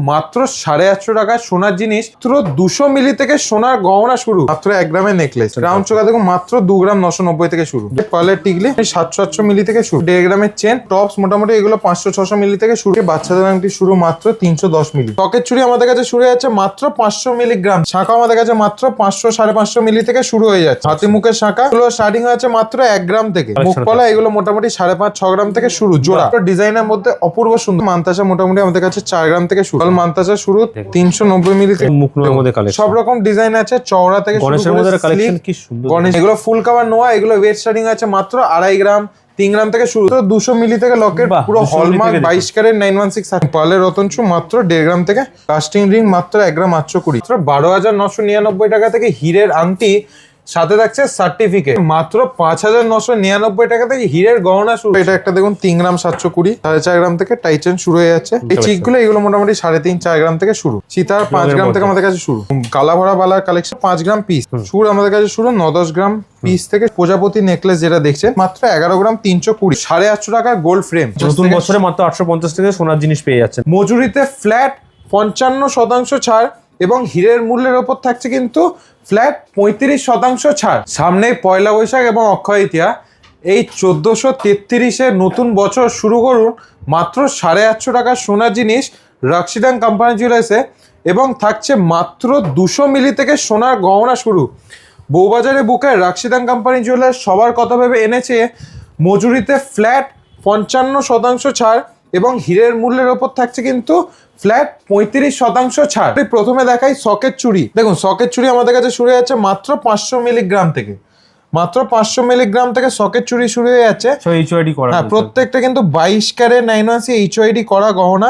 মাত্র 850 টাকা সোনার জিনিস, মাত্র 200 মিলি থেকে সোনার গহনা শুরু, মাত্র 1 গ্রামের নেকলেস। রাউন্ড চোখা দেখুন মাত্র 2 গ্রাম 990 থেকে শুরু। পার্লের টিকলি 700-800 মিলি থেকে শুরু। 1.5 গ্রামের চেন টপস মোটামুটি এগুলো 500-600 মিলি থেকে শুরু। বাচ্চাদের আংটি শুরু মাত্র 310 মিলি। পকেট চুড়ি আমাদের কাছে শুরু হয়ে যাচ্ছে মাত্র 500 মিলিগ্রাম। শাঁখা আমাদের কাছে মাত্র 500-550 মিলি থেকে শুরু হয়ে যাচ্ছে। হাতি মুখের শাঁখা এগুলো স্টার্টিং হয়ে যাচ্ছে মাত্র 1 গ্রাম থেকে। মুখপলা এগুলো মোটামুটি 5.5-6 গ্রাম থেকে শুরু জোড়া। ডিজাইনের মধ্যে অপূর্ব সুন্দর। মান্তাসা মোটামুটি আমাদের কাছে 4 গ্রাম থেকে শুরু। মান্তাসা শুরু 390 মিলি থেকে। মুখনোর মধ্যে কালেকশন সব রকম ডিজাইন আছে, চওড়া থেকে গণেশের মধ্যে কালেকশন কি সুন্দর। গণেশ এগুলো ফুল কভার নোয়া, এগুলো ওয়েট স্টার্টিং আছে মাত্র 2.5 গ্রাম 3 গ্রাম থেকে শুরু। 200 মিলি থেকে লকেট পুরো হলমার্ক 22 ক্যারেট 916 পার্লের রতনচু মাত্র 1.5 গ্রাম থেকে। কাস্টিং রিং মাত্র 1 গ্রাম 820। 12,999 টাকা থেকে হিরের আংটি সাথে থাকছে সার্টিফিকেট। মাত্র 5,999 টাকা থেকে হিরের গহনা শুরু। এটা একটা দেখুন 3 গ্রাম 720, 4.5 গ্রাম থেকে টাইচেন শুরু হয়ে যাচ্ছে। এই চিকগুলো এগুলো মোটামুটি 3.5-4 গ্রাম থেকে শুরু। চিতার 5 গ্রাম থেকে আমাদের কাছে শুরু। কালা ভরা বালার কালেকশন 5 গ্রাম পিস সুর আমাদের কাছে শুরু 9-10 গ্রাম পিস থেকে। প্রজাপতি নেকলেস যেটা দেখছেন মাত্র 11 গ্রাম 320, 850 টাকার গোল্ড ফ্রেম। নতুন বছরে মাত্র 850 টাকা সোনার জিনিস পেয়ে যাচ্ছেন। মজুরিতে ফ্ল্যাট 55% ছাড় এবং হীরের মূল্যের ওপর থাকছে কিন্তু ফ্ল্যাট 35% ছাড়। সামনে পয়লা বৈশাখ এবং অক্ষয় তৃতীয়া, এই 1433-এ নতুন বছর শুরু করুন মাত্র 850 টাকার সোনার জিনিস রাক্সিদান কোম্পানি জুয়েলার্সে। এবং থাকছে মাত্র 200 মিলি থেকে সোনার গহনা শুরু। বউবাজারে বুকে রাক্সিদান কোম্পানি জুয়েলার্স সবার কথা ভেবে এনেছে মজুরিতে ফ্ল্যাট 55% ছাড় এবং হীরের মূল্যের ওপর থাকছে কিন্তু ফ্ল্যাট 35% ছাড়। প্রথমে দেখাই সকেট চুড়ি। দেখুন সকেট চুড়ি আমাদের কাছে শুরু হয়ে যাচ্ছে মাত্র 500 মিলিগ্রাম থেকে। মাত্র 500 মিলিগ্রাম থেকে সকেট চুড়ি শুরু হয়ে যাচ্ছে। হ্যাঁ, প্রত্যেকটা কিন্তু 22 ক্যারেট 916 এইচওআইডি করা গহনা।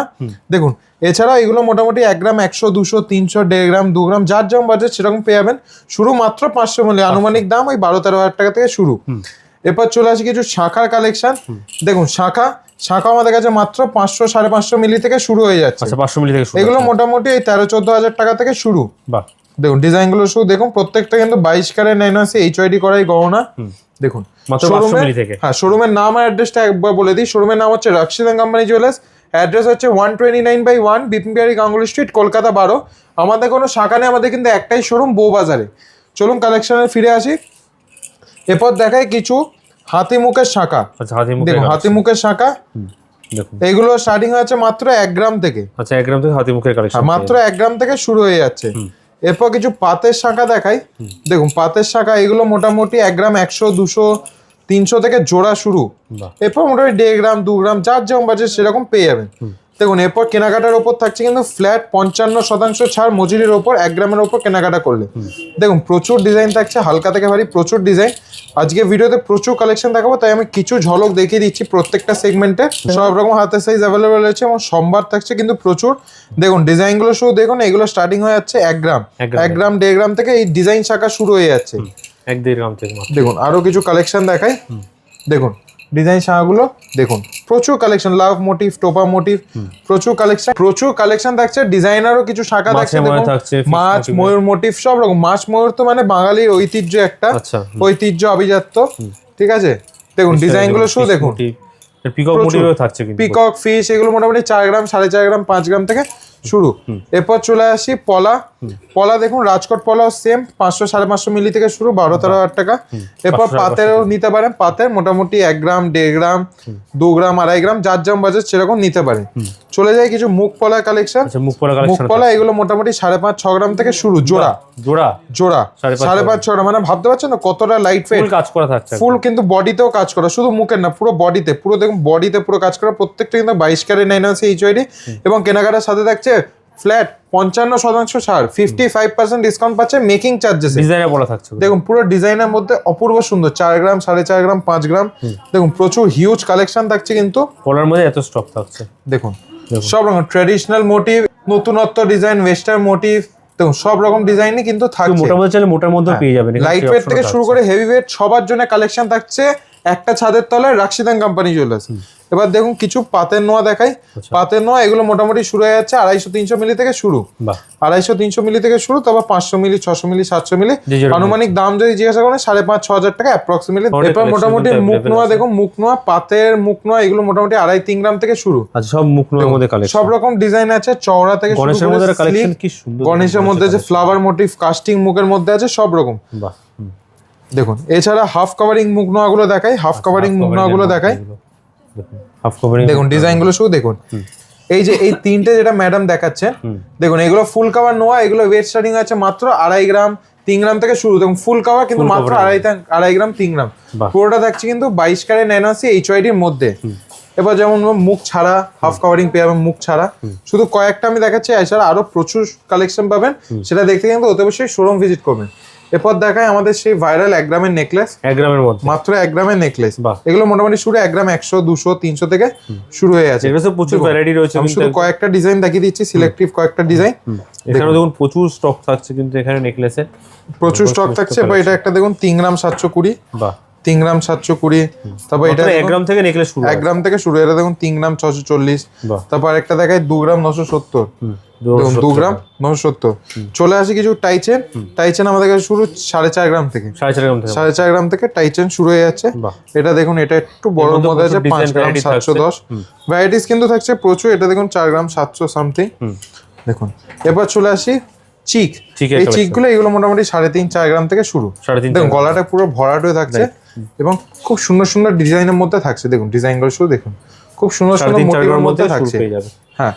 দেখুন এছাড়াও এগুলো মোটামুটি 1 গ্রাম 100, 200, 300, 1.5 গ্রাম, 2 গ্রাম যার যেমন বাজেট সেরকম পেয়ে যাবেন। শুরু মাত্র 500 মিলি, আনুমানিক দাম ওই 12-13 হাজার টাকা থেকে শুরু। এরপর চলে আসি কিছু শাখার কালেকশন। দেখুন শাখা আমাদের কাছে মাত্র 500-550 মিলি থেকে শুরু হয়ে যাচ্ছে। 500 মিলি থেকে এগুলো মোটামুটি এই 13-14 হাজার টাকা থেকে শুরু। দেখুন ডিজাইন গুলো শুধু দেখুন, প্রত্যেকটা কিন্তু 22 ক্যারেট 916 এইচওআইডি করাই গহনা। দেখুন হ্যাঁ, শোরুমের নাম আর অ্যাড্রেসটা একবার বলে দিই। শোরুমের নাম হচ্ছে রাক্সিদান কোম্পানি জুয়েলার্স। অ্যাড্রেস হচ্ছে 129/1 বিপিন বিহারী গাঙ্গুলি স্ট্রিট, কলকাতা 12। আমাদের কোনো শাখা নেই, আমাদের কিন্তু একটাই শোরুম বউবাজারে। চলুন কালেকশনে ফিরে আসি। এরপর দেখাই কিছু হাতি মুখের শাখা। দেখুন হাতি মুখের শাখা এইগুলো স্টার্টিং হয়েছে মাত্র 1 গ্রাম থেকে। 1 গ্রাম থেকে হাতি মুখের কালেকশন মাত্র 1 গ্রাম থেকে শুরু হয়ে যাচ্ছে। এরপর কিছু পাতের শাখা দেখাই। দেখুন পাতের শাখা এগুলো মোটামুটি 1 গ্রাম 100, 200, 300 থেকে জোড়া শুরু। এরপর মোটামুটি 1.5 গ্রাম 2 গ্রাম যার যেমন বাজেট সেরকম পেয়ে যাবেন। দেখুন এরপর কেনাকাটার ওপর থাকছে কিন্তু ফ্ল্যাট 55% ছাড় মজুরির ওপর 1 গ্রামের ওপর কেনাকাটা করলে। দেখুন প্রচুর ডিজাইন থাকছে, হালকা থেকে ভারী প্রচুর ডিজাইন। আজকে ভিডিওতে প্রচুর কালেকশন দেখাবো, তাই আমি কিছু ঝলক দেখিয়ে দিচ্ছি প্রত্যেকটা সেগমেন্টে। সব রকম হাতের সাইজ অ্যাভেলেবেল রয়েছে এবং সম্ভার থাকছে কিন্তু প্রচুর। দেখুন ডিজাইনগুলো শুধু দেখুন, এগুলো স্টার্টিং হয়ে যাচ্ছে 1 গ্রাম 1 গ্রাম 1.5 গ্রাম থেকে এই ডিজাইন শাখা শুরু হয়ে যাচ্ছে। 1-1.5 গ্রাম থেকে। দেখুন আরো কিছু কালেকশন দেখাই। দেখুন ডিজাইন শাখাগুলো দেখুন, প্রচুর কালেকশন, লাভ মোটিভ, টোপা মোটিভ, প্রচুর কালেকশন থাকছে। ডিজাইনারও কিছু শাখা থাকছে, মাছ ময়ূর মোটিভ সব রকম। মাছ ময়ূর তো মানে বাঙালির ঐতিহ্য, একটা ঐতিহ্য আভিজাত্য। ঠিক আছে, দেখুন ডিজাইন গুলো শুধু দেখুন। পিকক মোটিভও থাকছে, পিকক ফিশ এগুলো মোটামুটি 4 গ্রাম 4.5 গ্রাম 5 গ্রাম থেকে শুরু। এরপর চলে আসি পলা। দেখুন রাজকোট পলাও সেম 500-550 মিলি থেকে শুরু, 12-13 হাজার টাকা। এরপর পাতেরও নিতে পারেন। পাতের মোটামুটি 1 গ্রাম 1.5 গ্রাম 2 গ্রাম 2.5 গ্রাম যার যেমন বাজেট সেরকম নিতে পারেন। চলে যায় কিছু মুখ পলা কালেকশন। মুখ পলা এগুলো মোটামুটি 5.5-6 গ্রাম থেকে শুরু। জোড়া 5.5-6 গ্রাম, মানে ভাবতে পারছেন না কতটা লাইট ওয়েট, কাজ করা থাকছে ফুল কিন্তু বডিতেও কাজ করা, শুধু মুখের না পুরো বডিতে, পুরো দেখুন বডিতে পুরো কাজ করা। প্রত্যেকটা কিন্তু 22 ক্যারেট 916 এইচওআইডি এবং কেনাকাটার সাথে থাকছে ফ্ল্যাট 55% ছাড়, 55% ডিসকাউন্ট পাচ্ছে মেকিং চার্জেস। ডিজাইনে বলা থাকছে দেখুন পুরো ডিজাইনের মধ্যে অপূর্ব সুন্দর 4 গ্রাম 4.5 গ্রাম 5 গ্রাম। দেখুন প্রচুর হিউজ কালেকশন থাকছে কিন্তু পলার মধ্যে এত স্টক থাকছে। দেখুন সব রকম ট্র্যাডিশনাল মোটিভ, নতুনত্ব ডিজাইন, ওয়েস্টার্ন মোটিভ, দেখুন সব রকম ডিজাইনই কিন্তু থাকছে। মোটামুটি চাইলে মোটার মধ্যে পেয়ে যাবেন। লাইট ওয়েট থেকে শুরু করে হেভি ওয়েট সবার জন্য কালেকশন থাকছে একটা ছাদের তলায় রাক্সিদান কোম্পানি জুয়েলার্স। এবার দেখুন কিছু পাতের নোয়া দেখাই। পাতের নোয়া এগুলো মোটামুটি শুরু হয়ে যাচ্ছে 250-300 মিলি থেকে শুরু। 250-300 মিলি থেকে শুরু, তারপর 500 মিলি, 600 মিলি, 700 মিলি। আনুমানিক দাম যদি জিজ্ঞাসা করেন 5,500-6 হাজার টাকা অ্যাপ্রক্সিমেটলি। এরপর মোটামুটি মুখ নোয়া দেখুন, মুখ নোয়া, পাতের মুখ নোয়া এগুলো মোটামুটি 2.5-3 গ্রাম থেকে শুরু। আচ্ছা, সব মুখ নোয়ার মধ্যে কালেকশন, সব রকম ডিজাইন আছে, চওড়া থেকে শুরু গণেশের মধ্যে কালেকশন কি সুন্দর। গণেশের মধ্যে যে ফ্লাওয়ার মোটিভ কাস্টিং মুখের মধ্যে আছে সব রকম। বাহ, দেখুন এছাড়া হাফ কভারিং মুখ নোয়াগুলো দেখাই। হাফ কভারিং মুখ নোয়াগুলো দেখাই। হাফ কভারিং দেখুন ডিজাইনগুলো শুধু দেখুন। এই যে এই তিনটে যেটা ম্যাডাম দেখাচ্ছে, দেখুন এগুলো ফুল কভার নোয়া। এগুলো ওয়েট স্টার্টিং আছে মাত্র 2.5 গ্রাম 3 গ্রাম থেকে শুরু। দেখুন ফুল কভার কিন্তু মাত্র 2.5 গ্রাম 3 গ্রাম। পুরোটা থাকছে কিন্তু 22 ক্যারেট 89 HYD এর মধ্যে। এবার যেমন মুখ ছাড়া হাফ কভারিং পেয়ে যাবেন, মুখ ছাড়া শুধু কয়েকটা আমি দেখাচ্ছি। এছাড়া আরো প্রচুর কালেকশন পাবেন, সেটা দেখতে কিন্তু অতি অবশ্যই শোরুম ভিজিট করবেন। এরপর দেখায় আমাদের সেই ভাইরাল 1 গ্রামের নেকলেস। 1 গ্রামের মধ্যে মাত্র 1 গ্রামের নেকলেস। এগুলো মোটামুটি শুরু 1 গ্রাম 100, 200, 300 থেকে শুরু হয়ে আছে। এগুলো প্রচুর ভ্যারাইটি রয়েছে। আমি শুধু কয়েকটা ডিজাইন দেখিয়ে দিচ্ছি, সিলেক্টিভ কয়েকটা ডিজাইন। এখানে দেখুন প্রচুর স্টক থাকছে কিন্তু এখানে নেকলেসে প্রচুর স্টক থাকছে। এবার এটা একটা দেখুন 3 গ্রাম 720। বাহ, 3 গ্রাম 720। তারপর এটা 1 গ্রাম থেকে নেকলেস শুরু। 1 গ্রাম থেকে শুরু। এটা দেখুন 3 গ্রাম 640। তারপর একটা দেখায় 2 গ্রাম 970। দেখুন 2 গ্রাম 970। চলে আসি কিছু টাইচেন। টাইচেন আমাদের কাছে শুরু 4.5 গ্রাম থেকে। 4.5 গ্রাম থেকে টাইচেন শুরু হয়ে যাচ্ছে। এটা দেখুন এটা একটু বড় মধ্যে আছে 5 গ্রাম 710। ভ্যারাইটিস কিন্তু থাকছে প্রচুর। এটা দেখুন 4 গ্রাম 700 সামথিং। দেখুন এবার চলে আসি চিক। এই চিকগুলো এগুলো মোটামুটি 3.5-4 গ্রাম থেকে শুরু। দেখুন গলাটা পুরো ভরাট হয়ে থাকছে এবং খুব সুন্দর সুন্দর ডিজাইনের মধ্যে থাকছে। দেখুন ডিজাইনগুলো শুধু দেখুন, খুব সুন্দর সুন্দর মোটিভের মধ্যে থাকছে। হ্যাঁ,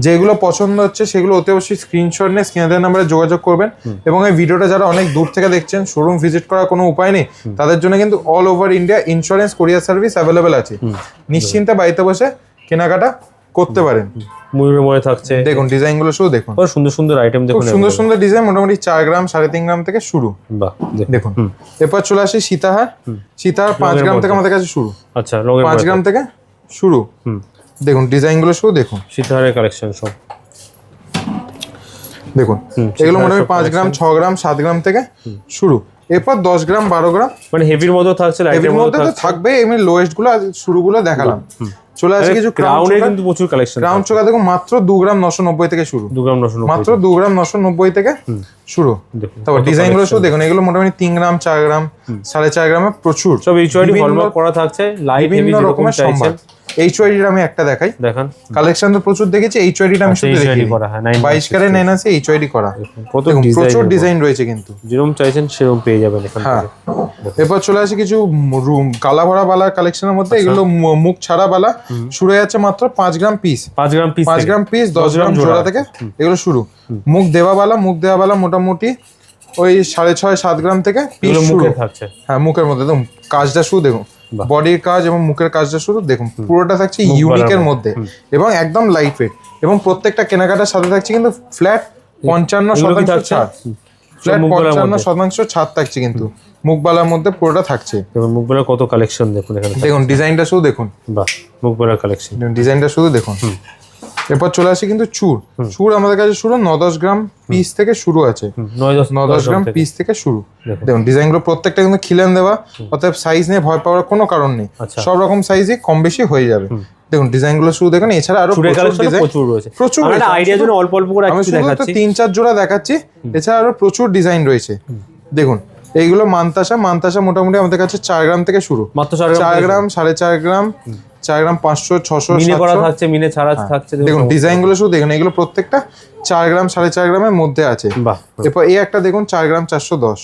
যেগুলো পছন্দ হচ্ছে সেগুলো অতি অবশ্যই স্ক্রিনশট নিয়ে স্ক্রিনে দেওয়া নাম্বারে যোগাযোগ করবেন। এবং এই ভিডিওটা যারা অনেক দূর থেকে দেখছেন, শোরুম ভিজিট করার কোনো উপায় নেই, তাদের জন্য কিন্তু অল ওভার ইন্ডিয়া ইন্স্যুরেন্স কোরিয়ার সার্ভিস অ্যাভেলেবেল আছে। নিশ্চিন্তে বাড়িতে বসে কেনাকাটা করতে পারেন। ময়ূরের মধ্যে থাকছে। দেখুন ডিজাইনগুলো শুধু দেখুন, সুন্দর সুন্দর আইটেম দেখুন, সুন্দর সুন্দর ডিজাইন। মোটামুটি 4 গ্রাম 3.5 গ্রাম থেকে শুরু। বাহ, দেখুন এরপর চলে আসি সীতাহার। সীতাহার 5 গ্রাম থেকে আমাদের কাছে শুরু। আচ্ছা, 5 গ্রাম থেকে শুরু। দেখুন ডিজাইনগুলো শুধু দেখুন, সীতাহারের কালেকশন সব দেখুন। এগুলো মোটামুটি 5 গ্রাম 6 গ্রাম 7 গ্রাম থেকে শুরু। এরপর 10 গ্রাম 12 গ্রাম মানে হেভির মধ্যে থাকছে, হেভির মধ্যে তো থাকবে। এমনি লোয়েস্ট গুলো শুরুগুলো দেখালাম। চলে আসে কিছু ক্রাউনে কিন্তু প্রচুর কালেকশন। ক্রাউন চোকা দেখুন মাত্র 2 গ্রাম 990 থেকে শুরু। 2 গ্রাম 990, মাত্র 2 গ্রাম 990 থেকে শুরু। তারপর ডিজাইনগুলো শুধু দেখুন। এগুলো মোটামুটি 3 গ্রাম 4 গ্রাম 4.5 গ্রামে প্রচুর সব HYD হলমার্ক করা থাকছে। লাইট হেভি রকমের সম্ভার। HYD আমি একটা দেখাই। দেখান কালেকশন তো প্রচুর দেখেছি। HYD আমি শুধু দেখি 22 ক্যারেট 89 HYD করা। কত প্রচুর ডিজাইন রয়েছে কিন্তু, যেরকম চাইছেন সেরকম পেয়ে যাবেন এখানে। এরপর চলে আসে কিছু কালা ভরা বালার কালেকশনের মধ্যে। এগুলো মুখ ছাড়া বালা শুরু হয়ে যাচ্ছে মাত্র 5 গ্রাম পিস। 5 গ্রাম পিস 10 গ্রাম জোড়া থেকে এগুলো শুরু। মুখ দেওয়া বালা মোটামুটি ওই 6.5-7 গ্রাম থেকে পিস শুরু থাকছে। হ্যাঁ, মুখের মধ্যে দেখুন কাজটা শুরু দেখুন, বডির কাজ এবং মুখের কাজটা শুরু দেখুন। পুরোটা থাকছে ইউনিকের মধ্যে এবং একদম লাইট ওয়েট। এবং প্রত্যেকটা কেনাকাটার সাথে থাকছে কিন্তু ফ্ল্যাট 55% ছাড়। ফ্ল্যাট 55% ছাড় থাকছে কিন্তু মুখবালার মধ্যে পুরোটা থাকছে। মুখবালার কত কালেকশন দেখুন এখানে। দেখুন ডিজাইনটা শুধু দেখুন। বাহ, মুখবালার কালেকশন ডিজাইনটা শুধু দেখুন। এরপর চলে আসি কিন্তু চুর আমাদের কাছে শুরু 9-10 গ্রাম পিস থেকে শুরু আছে। 9-10 গ্রাম পিস থেকে শুরু। দেখুন ডিজাইনগুলো প্রত্যেকটা কিন্তু খিলেন দেওয়া, অতএব সাইজ নিয়ে ভয় পাওয়ার কোনো কারণ নেই। সব রকম সাইজই কম বেশি হয়ে যাবে। দেখুন ডিজাইনগুলো শুধু দেখুন। এছাড়া আরো প্রচুর রয়েছে। আমরা আইডিয়ার জন্য অল্প অল্প করে একটু দেখাচ্ছি। 3-4 জোড়া দেখাচ্ছি। এছাড়া আরো প্রচুর ডিজাইন রয়েছে। দেখুন এইগুলো মানতাসা মোটামুটি আমাদের কাছে 4 গ্রাম থেকে শুরু। মাত্র 4 গ্রাম 4.5 গ্রাম 4 গ্রাম 500 600 মিনে করা থাকছে, মিনে ছাড়া থাকছে। দেখুন ডিজাইনগুলো শুধু দেখুন। এগুলো প্রত্যেকটা 4 গ্রাম 4.5 গ্রামের মধ্যে আছে। এরপর এই একটা দেখুন 4 গ্রাম 410।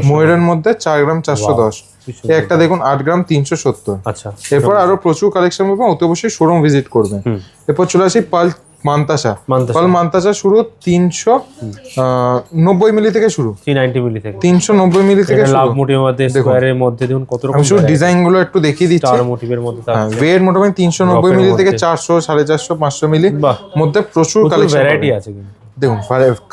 ময়ূরের মধ্যে 4 গ্রাম 410। এই একটা দেখুন 8 গ্রাম 370। আচ্ছা, এরপর আরো প্রচুর কালেকশন পাবেন, অতি অবশ্যই শোরুম ভিজিট করবেন। এরপর চলে আসি পাল মান্তাসা শুরু 390 মিলি থেকে শুরু। 390 মিলি থেকে 390 মিলি থেকে শুরু। লাভ মোটিভের মধ্যে, স্কয়ারের মধ্যে দেখুন কত রকম। আমি শুধু ডিজাইনগুলো একটু দেখিয়ে দিচ্ছি। স্টার মোটিভের মধ্যে থাকছে। ওয়েট মোটামুটি 390 মিলি থেকে 400 450 500 মিলি মধ্যে প্রচুর কালেকশন ভ্যারাইটি আছে কিন্তু। দেখুন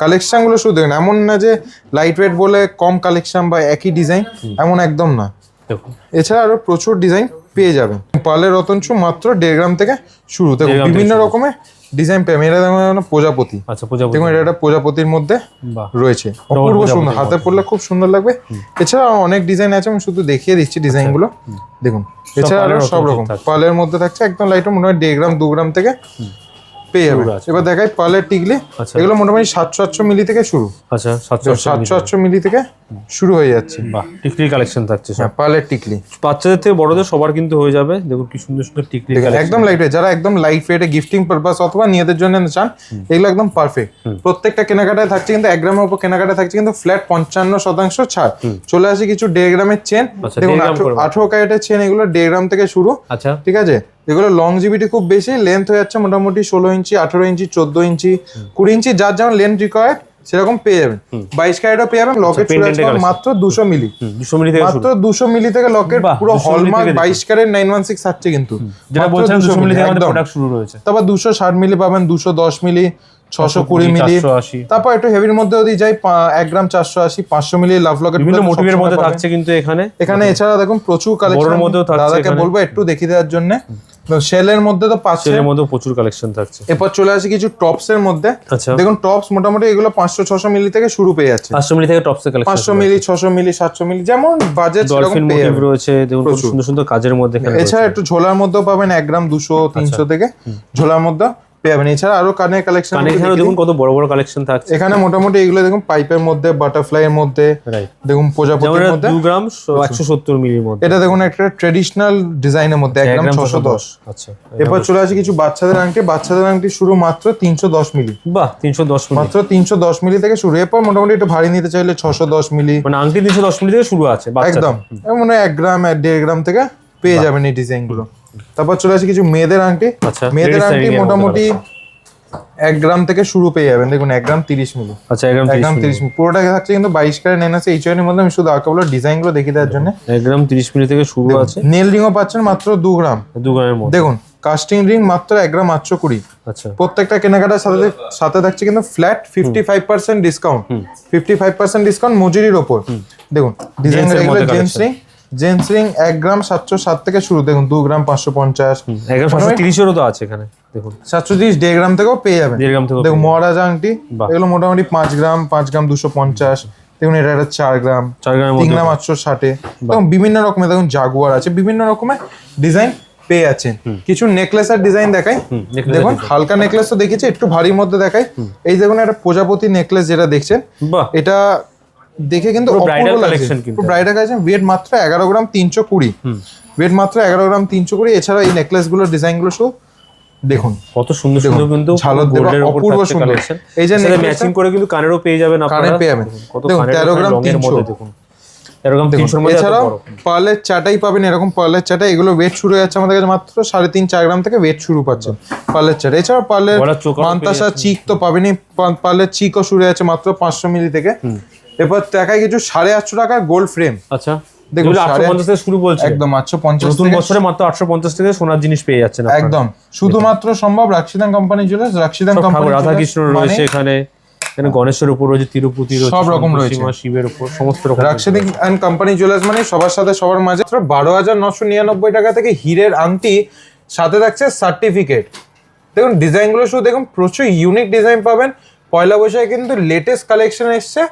কালেকশনগুলো শুধু দেখুন। এমন না যে লাইট ওয়েট বলে কম কালেকশন বা একই ডিজাইন, এমন একদম না। এছাড়া আরো প্রচুর ডিজাইন পেয়ে যাবেন। পার্লের রতনচু মাত্র 1.5 গ্রাম থেকে শুরু। দেখুন বিভিন্ন রকমের ডিজাইন পেয়ে এটা দেখুন প্রজাপতি। আচ্ছা প্রজাপতি, দেখুন এটা একটা প্রজাপতির মধ্যে রয়েছে, অপূর্ব সুন্দর, হাতে পরলে খুব সুন্দর লাগবে। এছাড়া অনেক ডিজাইন আছে, আমি শুধু দেখিয়ে দিচ্ছি ডিজাইন গুলো। দেখুন এছাড়া আরো সব রকম পার্লের মধ্যে থাকছে, একদম লাইট, মোটামুটি 1.5 গ্রাম 2 গ্রাম থেকে পেয়ে যাবে। এবার দেখাই পার্লের টিকলি, এগুলো মোটামুটি 700-800 মিলি থেকে শুরু। আচ্ছা 700-800 মিলি থেকে শুরু হয়ে যাচ্ছে। বাহ, টিকলি কালেকশন থাকছে সব। পার্লের টিকলি বাচ্চাদের থেকে বড়দের সবার কিন্তু হয়ে যাবে। দেখুন কি সুন্দর সুন্দর টিকলি একদম লাইট ওয়েট, যারা একদম লাইট ওয়েটে গিফটিং পারপাস অথবা নিজেদের জন্য চান, এগুলো একদম পারফেক্ট। প্রত্যেকটা কেনাকাটায় থাকছে কিন্তু 1 গ্রামের উপর কেনাকাটা থাকছে কিন্তু ফ্ল্যাট 55% ছাড়। চলে আসে কিছু 1.5 গ্রামের চেন, দেখুন 18 ক্যারেটের চেন, এগুলো 1.5 গ্রাম থেকে শুরু। আচ্ছা ঠিক আছে, এগুলো লংজিভিটি খুব বেশি, লেন্থ হয়ে যাচ্ছে মোটামুটি 16 ইঞ্চি, 18 ইঞ্চি, 14 ইঞ্চি, 20 ইঞ্চি, যার যেমন লেন্থ রিকোয়ার্ড সেরকম পেয়ে যাবেন। 22 ক্যারেটও পেয়ে যাবেন। লকেট মাত্র 200 মিলি, 200 মিলি থেকে মাত্র 200 মিলি থেকে লকেট, পুরো হলমার্ক 22 ক্যারেট 916 থাকছে কিন্তু, যেটা বলছেন 200 মিলি থেকে আমাদের প্রোডাক্ট শুরু রয়েছে। তারপর 260 মিলি পাবেন, 210 মিলি, 620 মিলি, তারপর একটু হেভির মধ্যে যদি যাই 1 গ্রাম 480, 500 মিলি লাভ লকেট, বিভিন্ন মোটিভের মধ্যে থাকছে কিন্তু এখানে। এছাড়া দেখুন প্রচুর কালেকশন, দাদাকে বলবো একটু দেখিয়ে দেওয়ার জন্য। শেলের মধ্যে তো পাচ্ছে, শেলের মধ্যে প্রচুর কালেকশন থাকছে। এরপর চলে আসে কিছু টপস এর মধ্যে। দেখুন টপস মোটামুটি এগুলো 500-600 মিলি থেকে শুরু পেয়ে যাচ্ছে। 500 মিলি থেকে টপস এর কালেকশন, 500 মিলি, 600 মিলি, 700 মিলি, যেমন বাজেট সেরকম পেয়ে যাবে। রয়েছে দেখুন খুব সুন্দর সুন্দর কাজের মধ্যে। এছাড়া একটু ঝোলার মধ্যেও পাবেন 1 গ্রাম 200-300 থেকে ঝোলার মধ্যে পেয়ে যাবেন। এছাড়া আরো কানের কালেকশন, দেখুন কত বড় বড় কালেকশন থাকছে এখানে। মোটামুটি এগুলো দেখুন পাইপের মধ্যে, বাটারফ্লাই এর মধ্যে, দেখুন প্রজাপতির মধ্যে 2 গ্রাম 170 মিলির মধ্যে। এটা দেখুন একটা ট্রেডিশনাল ডিজাইনের মধ্যে 1 গ্রাম 610। আচ্ছা, এরপর চলে আসে কিছু বাচ্চাদের আংটি। বাচ্চাদের আংটি শুরু মাত্র 310 মিলি। বাহ, 310 মিলি, মাত্র 310 মিলি থেকে শুরু। এরপর মোটামুটি একটু ভারী নিতে চাইলে 610 মিলি, মানে আংটি 310 মিলি থেকে শুরু আছে একদম। মনে হয় 1 গ্রাম 1.5 গ্রাম থেকে পেয়ে যাবেন এই ডিজাইন গুলো। তারপর চলে আসে কিছু মেয়েদের আংটি। মেয়েদের আংটি মোটামুটি 1 গ্রাম থেকে শুরু পেয়ে যাবেন। দেখুন 1 গ্রাম 30 মিলি। আচ্ছা 1 গ্রাম 30 মিলি পুরোটা থাকছে কিন্তু 22 ক্যারেট নেন আছে এইচএন এর মধ্যে। আমি শুধু আকাবলো ডিজাইন গুলো দেখিয়ে দেওয়ার জন্য। 1 গ্রাম 30 মিলি থেকে শুরু আছে। নেল রিংও পাচ্ছেন মাত্র 2 গ্রাম, 2 গ্রামের মধ্যে। দেখুন কাস্টিং রিং মাত্র 1 গ্রাম 820। আচ্ছা, প্রত্যেকটা কেনাকাটার সাথে সাথে থাকছে কিন্তু ফ্ল্যাট 55% ডিসকাউন্ট, 55% ডিসকাউন্ট মজুরির ওপর। দেখুন ডিজাইন এগুলো জেন্টস রিং 1 গ্রাম 760 থেকে শুরু। দেখুন 2 গ্রাম 550, 1 গ্রাম 730 এরও তো আছে এখানে। দেখুন 730 1.5 গ্রাম থেকেও পেয়ে যাবেন। 1.5 গ্রাম থেকে দেখুন মহারাজা আংটি, এগুলো মোটামুটি 5 গ্রাম 250। দেখুন এটা একটা 4 গ্রাম 3 গ্রাম 860। দেখুন বিভিন্ন রকমের, দেখুন জাগুয়ার আছে, বিভিন্ন রকমের ডিজাইন পেয়ে যাচ্ছেন। কিছু নেকলেসের ডিজাইন দেখাই। দেখুন হালকা নেকলেস তো দেখেছি, একটু ভারীর মধ্যে দেখাই। এই দেখুন একটা প্রজাপতি নেকলেস যেটা দেখছেন, এটা দেখে কিন্তু অপূর্ব লাগছে। ব্রাইডাল কালেকশন, ওয়েট মাত্র 11 গ্রাম 320, ওয়েট মাত্র 11 গ্রাম 320। এছাড়া এই নেকলেস গুলোর ডিজাইন গুলো সব দেখুন কত সুন্দর সুন্দর, কিন্তু গোল্ডের উপর অপূর্ব সুন্দর। এই যে ম্যাচিং করে কিন্তু কানেরও পেয়ে যাবেন আপনারা, কানে পেয়ে যাবেন। কত 13 গ্রাম 300 দেখুন, এরকম 300 এর মধ্যে। এছাড়াও পার্লের চাটাই পাবেন, এরকম পার্লের চাটা, এগুলো ওয়েট শুরু হয়ে যাচ্ছে আমাদের কাছে মাত্র 3.5-4 গ্রাম থেকে ওয়েট শুরু পাচ্ছেন পার্লের চাটা। এছাড়াও পার্লের মান্তাসা চিক তো পাবেনই, পার্লের চিকও শুরু হয়ে যাচ্ছে মাত্র 500 মিলি থেকে। এরপর দেখায় কিছু 850 টাকার গোল্ড ফ্রেম। আচ্ছা দেখুন 850 থেকে শুরু বলছে, একদম 850। নতুন বছরে মাত্র 850 থেকে সোনার জিনিস পেয়ে যাচ্ছেন একদম। শুধুমাত্র সম্ভব Rakshidan company jewellers. Rakshidan company, Radha Krishna রয়েছে এখানে, গণেশের উপর রয়েছে, তিরুপতি রয়েছে, সব রকম রয়েছে, শিবের উপর সমস্ত রকম। রাক্ষিদান কোম্পানি জুয়েলার্স মানে সবার সাথে সবার মাঝে 12,999 টাকা থেকে হীরের আংটি, সাথে থাকছে সার্টিফিকেট। দেখুন ডিজাইন গুলো শুধু দেখুন, প্রচুর ইউনিক ডিজাইন পাবেন। পয়লা বৈশাখে কিন্তু লেটেস্ট কালেকশন এসছে।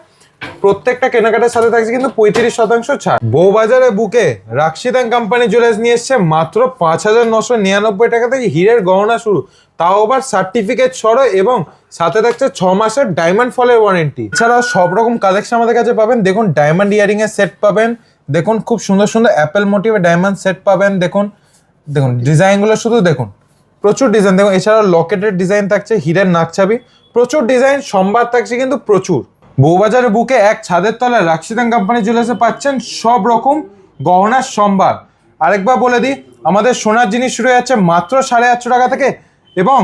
প্রত্যেকটা কেনাকাটার সাথে থাকছে কিন্তু 35% ছাড়। বউবাজারে বুকে রাক্ষিদান কোম্পানি জুয়েলার্স নিয়ে এসছে মাত্র 5,999 টাকা থেকে হীরের গহনা শুরু, তাও আবার সার্টিফিকেট সহ, এবং সাথে থাকছে 6 মাসের ডায়মন্ড ফলের ওয়ারেন্টি। এছাড়াও সব রকম কালেকশন আমাদের কাছে পাবেন। দেখুন ডায়মন্ড ইয়ারিং এর সেট পাবেন, দেখুন খুব সুন্দর সুন্দর অ্যাপেল মোটিভের ডায়মন্ড সেট পাবেন। দেখুন দেখুন ডিজাইনগুলো শুধু দেখুন, প্রচুর ডিজাইন। দেখুন এছাড়াও লকেটের ডিজাইন থাকছে, হীরের নাকছাবি, প্রচুর ডিজাইন। সম্ভার থাকছে কিন্তু প্রচুর। বউবাজারের বুকে এক ছাদের তলায় রাক্ষিদান কোম্পানি জুয়েলার্সে পাচ্ছেন সব রকম গহনার সম্ভার। আরেকবার বলে দিই, আমাদের সোনার জিনিস শুরু হয়ে যাচ্ছে মাত্র 850 টাকা থেকে, এবং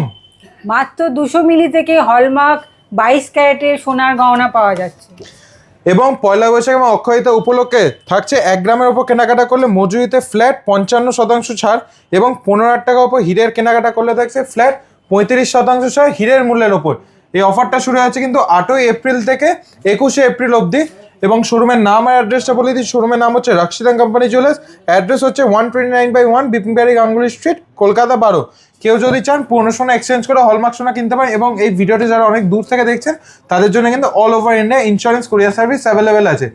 মাত্র 200 মিলি থেকে হলমার্ক 22 ক্যারেটের সোনার গহনা পাওয়া যাচ্ছে। এবং পয়লা বৈশাখ এবং অক্ষয়িতা উপলক্ষে থাকছে 1 গ্রামের উপর কেনাকাটা করলে মজুরিতে ফ্ল্যাট 55% ছাড়, এবং 15,000 টাকা উপর হীরের কেনাকাটা করলে থাকছে ফ্ল্যাট 35% ছাড় হীরের মূল্যের ওপর। এই অফারটা শুরু হচ্ছে কিন্তু 8ই এপ্রিল থেকে 21শে এপ্রিল অবধি। এবং শোরুমের নাম আর অ্যাড্রেসটা বলে দিই। শোরুমের নাম হচ্ছে রাক্সিদান কোম্পানি জুয়েলার্স, অ্যাড্রেস হচ্ছে 129/1 বিপিন বিহারী গাঙ্গুলি স্ট্রিট, কলকাতা 12। কেউ যদি চান পুরনো সোনা এক্সচেঞ্জ করে হলমার্ক সোনা কিনতে পারেন। এবং এই ভিডিওটি যারা অনেক দূর থেকে দেখছেন তাদের জন্য কিন্তু all over India insurance courier service available আছে,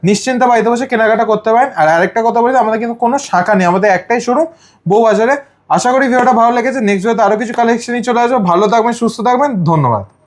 নিশ্চিন্তে বাড়িতে বসে কেনাকাটা করতে পারেন। আর আরেকটা কথা বলি, আমাদের কিন্তু কোনো শাখা নেই, আমাদের একটাই শোরুম বউবাজারে। আশা করি ভিডিওটা ভালো লেগেছে। নেক্সট ভিডিওতে আরও কিছু কালেকশনই চলে আসবে। ভালো থাকবেন, সুস্থ থাকবেন, ধন্যবাদ।